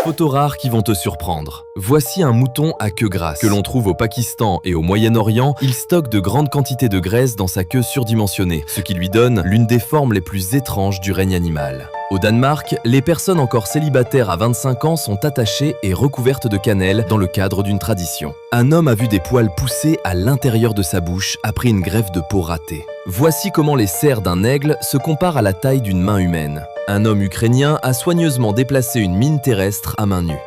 Photos rares qui vont te surprendre. Voici un mouton à queue grasse. Que l'on trouve au Pakistan et au Moyen-Orient, il stocke de grandes quantités de graisse dans sa queue surdimensionnée, ce qui lui donne l'une des formes les plus étranges du règne animal. Au Danemark, les personnes encore célibataires à 25 ans sont attachées et recouvertes de cannelle dans le cadre d'une tradition. Un homme a vu des poils pousser à l'intérieur de sa bouche après une greffe de peau ratée. Voici comment les serres d'un aigle se comparent à la taille d'une main humaine. Un homme ukrainien a soigneusement déplacé une mine terrestre à main nue.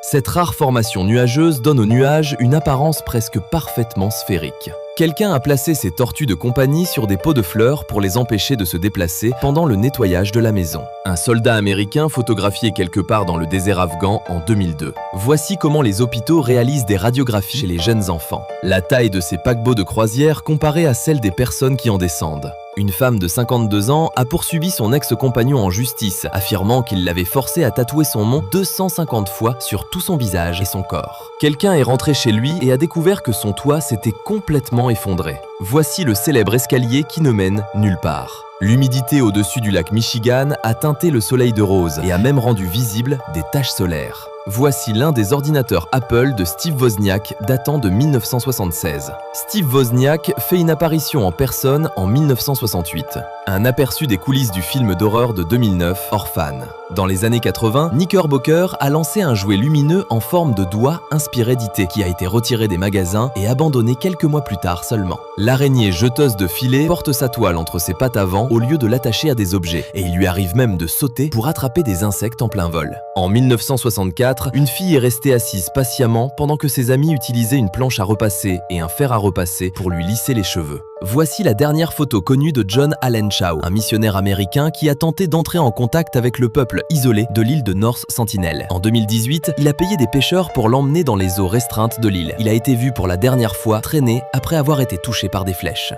Cette rare formation nuageuse donne aux nuages une apparence presque parfaitement sphérique. Quelqu'un a placé ces tortues de compagnie sur des pots de fleurs pour les empêcher de se déplacer pendant le nettoyage de la maison. Un soldat américain photographié quelque part dans le désert afghan en 2002. Voici comment les hôpitaux réalisent des radiographies chez les jeunes enfants. La taille de ces paquebots de croisière comparée à celle des personnes qui en descendent. Une femme de 52 ans a poursuivi son ex-compagnon en justice, affirmant qu'il l'avait forcé à tatouer son nom 250 fois sur tout son visage et son corps. Quelqu'un est rentré chez lui et a découvert que son toit s'était complètement effondré. Voici le célèbre escalier qui ne mène nulle part. L'humidité au-dessus du lac Michigan a teinté le soleil de rose et a même rendu visibles des taches solaires. Voici l'un des ordinateurs Apple de Steve Wozniak datant de 1976. Steve Wozniak fait une apparition en personne en 1968. Un aperçu des coulisses du film d'horreur de 2009, Orphan. Dans les années 80, Knickerbocker a lancé un jouet lumineux en forme de doigt inspiré d'E.T. qui a été retiré des magasins et abandonné quelques mois plus tard seulement. L'araignée jeteuse de filets porte sa toile entre ses pattes avant au lieu de l'attacher à des objets et il lui arrive même de sauter pour attraper des insectes en plein vol. En 1964, une fille est restée assise patiemment pendant que ses amis utilisaient une planche à repasser et un fer à repasser pour lui lisser les cheveux. Voici la dernière photo connue de John Allen Chau, un missionnaire américain qui a tenté d'entrer en contact avec le peuple isolé de l'île de North Sentinel. En 2018, il a payé des pêcheurs pour l'emmener dans les eaux restreintes de l'île. Il a été vu pour la dernière fois traîner après avoir été touché par des flèches.